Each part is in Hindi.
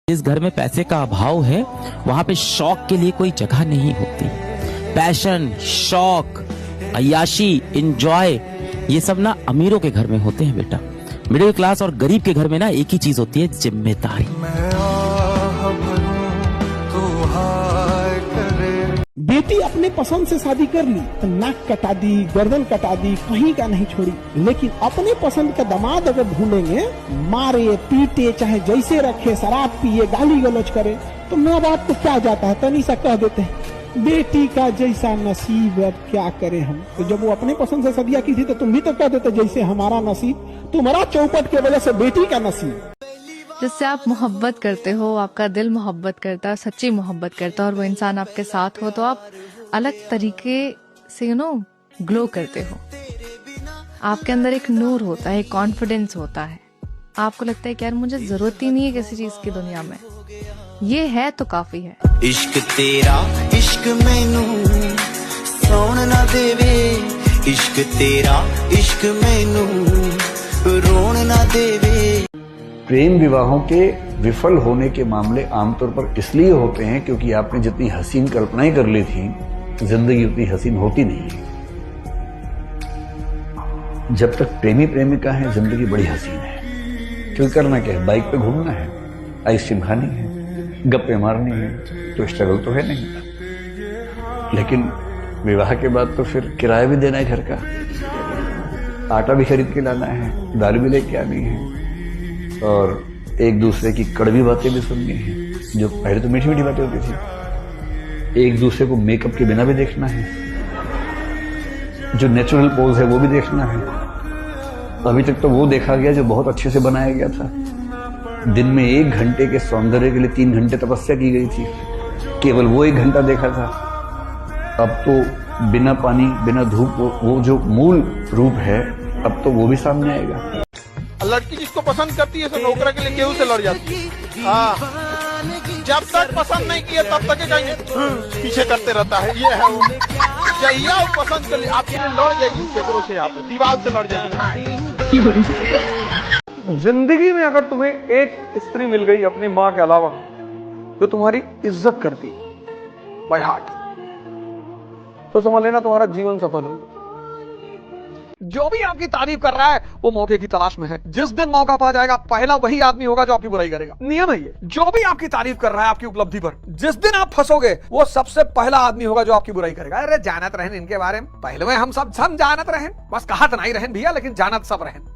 जिस घर में पैसे का अभाव है वहां पे शौक के लिए कोई जगह नहीं होती। पैशन, शौक, अय्याशी, एंजॉय, ये सब ना अमीरों के घर में होते हैं बेटा। मिडिल क्लास और गरीब के घर में ना एक ही चीज होती है, जिम्मेदारी। बेटी अपने पसंद से शादी कर ली तो नाक कटा दी, गर्दन कटा दी, कहीं का नहीं छोड़ी। लेकिन अपने पसंद का दामाद अगर ढूंढेंगे, मारे पीटे, चाहे जैसे रखे, शराब पिए, गाली गलौज करे, तो माँ बाप को क्या जाता है, तनी सा कह देते हैं बेटी का जैसा नसीब, अब क्या करें हम। तो जब वो अपने पसंद से शादियां की थी तो तुम भी तो कह देते जैसे हमारा नसीब, तुम्हारा चौपट के वजह से बेटी का नसीब। जिससे आप मोहब्बत करते हो, आपका दिल मोहब्बत करता है, सच्ची मोहब्बत करता है और वो इंसान आपके साथ हो, तो आप अलग तरीके से ग्लो करते हो। आपके अंदर एक नूर होता है, एक कॉन्फिडेंस होता है। आपको लगता है कि यार मुझे जरूरत ही नहीं है किसी चीज की दुनिया में, ये है तो काफी है। इश्क तेरा इश्क मैनू सौन ना देवे, इश्क तेरा इश्क मैनू रोन ना देवे। प्रेम विवाहों के विफल होने के मामले आमतौर पर इसलिए होते हैं क्योंकि आपने जितनी हसीन कल्पनाएं कर ली थी, जिंदगी उतनी हसीन होती नहीं है। जब तक प्रेमी प्रेमिका है जिंदगी बड़ी हसीन है, क्योंकि करना क्या है, बाइक पे घूमना है, आइसक्रीम खानी है, गप्पे मारनी है, तो स्ट्रगल तो है नहीं। लेकिन विवाह के बाद तो फिर किराया भी देना है घर का, आटा भी खरीद के लाना है, दाल भी लेके आनी है, और एक दूसरे की कड़वी बातें भी सुननी है, जो पहले तो मीठी मीठी बातें होती थी। एक दूसरे को मेकअप के बिना भी देखना है, जो नेचुरल पोज है वो भी देखना है। अभी तक तो वो देखा गया जो बहुत अच्छे से बनाया गया था। दिन में 1 घंटे के सौंदर्य के लिए 3 घंटे तपस्या की गई थी, केवल वो 1 घंटा देखा था। अब तो बिना पानी, बिना धूप, वो जो मूल रूप है, अब तो वो भी सामने आएगा। लड़की जिसको पसंद करती है, नौकरा के लिए केहू से लड़ जाती है। हाँ, जब तक पसंद नहीं किया तब तक पीछे करते रहता है। ये है वो, चाहिए वो पसंद कर लिया, आपके लिए लड़ जाएगी, केकरों से आप दीवार से लड़ जाएगी। जिंदगी में अगर तुम्हें एक स्त्री मिल गई अपनी माँ के अलावा, जो तुम्हारी इज्जत करती बाय हार्ट, तो समझ लेना तुम्हारा जीवन सफल हो। जो भी आपकी तारीफ कर रहा है वो मौके की तलाश में है। जिस दिन मौका पा जाएगा, पहला वही आदमी होगा जो आपकी बुराई करेगा। नियम है ये। जो भी आपकी तारीफ कर रहा है आपकी उपलब्धि पर, जिस दिन आप फंसोगे वो सबसे पहला आदमी होगा जो आपकी बुराई करेगा। अरे जानत रहन इनके बारे में, पहले में हम सब जानत रहन, बस कहत नहीं रहन भैया, लेकिन जानत सब रहन।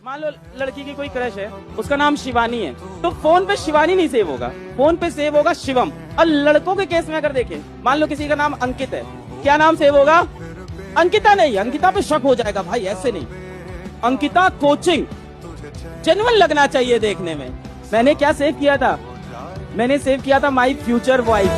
मान लो लड़की की कोई क्रश है, उसका नाम शिवानी है, तो फोन पे शिवानी नहीं सेव होगा, फोन पे सेव होगा शिवम। और लड़कों के केस में अगर देखें, मान लो किसी का नाम अंकित है, क्या नाम सेव होगा? अंकिता नहीं, अंकिता पे शक हो जाएगा भाई, ऐसे नहीं। अंकिता कोचिंग, जेन्युइन लगना चाहिए देखने में। मैंने क्या सेव किया था? मैंने सेव किया था माई फ्यूचर वाइफ।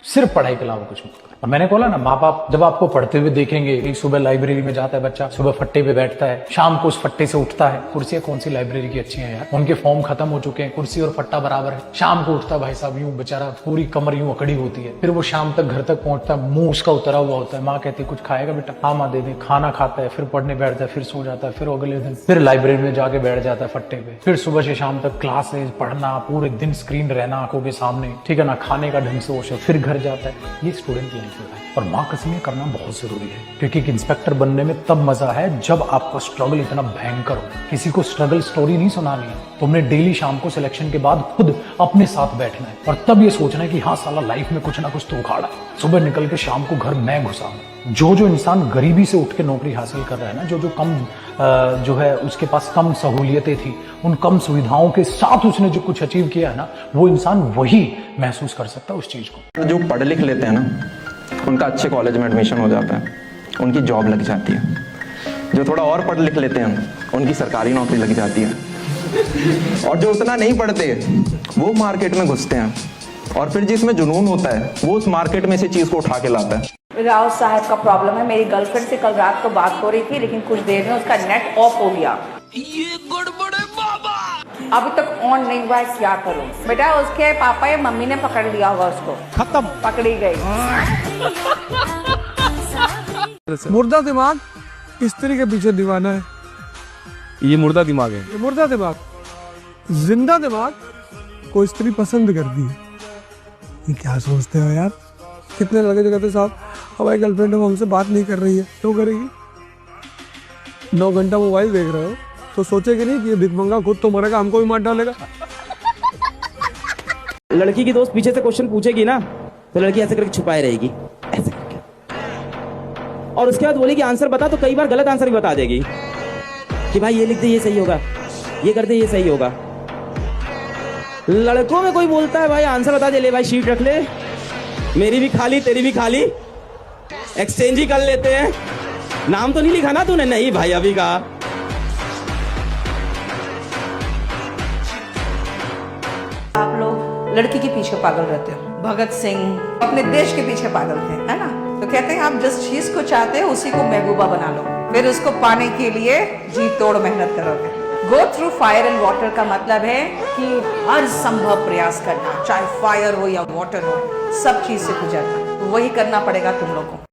सिर्फ पढ़ाई के अलावा कुछ मत करो। और मैंने बोला ना, माँ बाप जब आपको पढ़ते हुए देखेंगे, एक सुबह लाइब्रेरी में जाता है बच्चा, सुबह फट्टे पे बैठता है, शाम को उस फट्टे से उठता है। कुर्सियां कौन सी लाइब्रेरी की अच्छी हैं यार, उनके फॉर्म खत्म हो चुके हैं, कुर्सी और फट्टा बराबर है। शाम को उठता भाई साहब, यूं बेचारा पूरी कमर यूं अकड़ी होती है, फिर वो शाम तक घर तक पहुंचता है, मुंह उसका उतरा हुआ होता है। माँ कहती है कुछ खाएगा बेटा? हाँ माँ दे दे। खाना खाता है, फिर पढ़ने बैठता है, फिर सो जाता है, फिर अगले दिन फिर लाइब्रेरी में जाके बैठ जाता है फट्टे पे, फिर सुबह से शाम तक क्लासेज पढ़ना, पूरे दिन स्क्रीन रहना आंखों के सामने, ठीक है ना, खाने का ढंग से होश, फिर घर जाता है। ये स्टूडेंट लाइफ है। और माँ कसमें करना बहुत जरूरी है, क्योंकि एक इंस्पेक्टर बनने में तब मजा है जब आपका स्ट्रगल इतना भयंकर हो। किसी को स्ट्रगल स्टोरी नहीं सुनानी है, तुमने डेली शाम को सिलेक्शन के बाद खुद अपने साथ बैठना है और तब ये सोचना है कि हाँ साला लाइफ में कुछ ना कुछ तो उखाड़ा। सुबह निकल के शाम को घर मैं घुसा हूं। जो इंसान गरीबी से उठ के नौकरी हासिल कर रहा है ना, जो कम जो है उसके पास कम सहूलियतें थी, उन कम सुविधाओं के साथ उसने जो कुछ अचीव किया है ना, वो इंसान वही महसूस कर सकता है उस चीज को। जो पढ़ लिख लेते हैं ना, उनका अच्छे कॉलेज में एडमिशन हो जाता है, उनकी जॉब लग जाती है। जो थोड़ा और पढ़ लिख लेते हैं, उनकी सरकारी नौकरी लग जाती है। और जो उतना नहीं पढ़ते वो मार्केट में घुसते हैं, और फिर जिसमें जुनून होता है वो उस मार्केट में से चीज को उठा के लाता है। राव साहब का प्रॉब्लम है। मेरी गर्लफ्रेंड से कल रात को बात हो रही थी, लेकिन कुछ देर में उसका नेट ऑफ हो गया। ये गड़बड़ है बाबा, अभी तक ऑन नहीं हुआ है, क्या करूं? बेटा उसके पापा या मम्मी ने पकड़ लिया होगा उसको, खत्म, पकड़ी गई। मुर्दा दिमाग स्त्री के पीछे दीवाना है। ये मुर्दा दिमाग है, मुर्दा दिमाग जिंदा दिमाग को स्त्री पसंद करती है। ये क्या सोचते हो यार? कितने लड़के जो कहते साहब हमारी गर्लफ्रेंड हमसे बात नहीं कर रही है, क्यों करेगी? 9 घंटा मोबाइल देख रहे हो तो सोचेगी नहीं कि ये भिखमंगा खुद तो मरेगा, हमको भी मार डालेगा। लड़की की दोस्त पीछे से क्वेश्चन पूछेगी ना, तो लड़की ऐसे करके छुपाए रहेगी, ऐसे करके, और उसके बाद बोलेगी आंसर बता, तो कई बार गलत आंसर भी बता देगी कि भाई ये लिख दे ये सही होगा, ये कर दे ये सही होगा। लड़कों में कोई बोलता है भाई आंसर बता दे, ले भाई शीट रख ले, मेरी भी खाली तेरी भी खाली, एक्सचेंज ही कर लेते हैं, नाम तो नहीं लिखा ना तूने? नहीं भाई अभी कहा। आप लोग लड़की के पीछे पागल रहते हो। भगत सिंह अपने देश के पीछे पागल थे, है ना? तो कहते हैं आप जिस चीज को चाहते हो उसी को महबूबा बना लो, फिर उसको पाने के लिए जी तोड़ मेहनत करोगे। Go through fire and water का मतलब है कि हर संभव प्रयास करना, चाहे फायर हो या वाटर हो, सब चीज से गुजरना। तो वही करना पड़ेगा तुम लोगों को।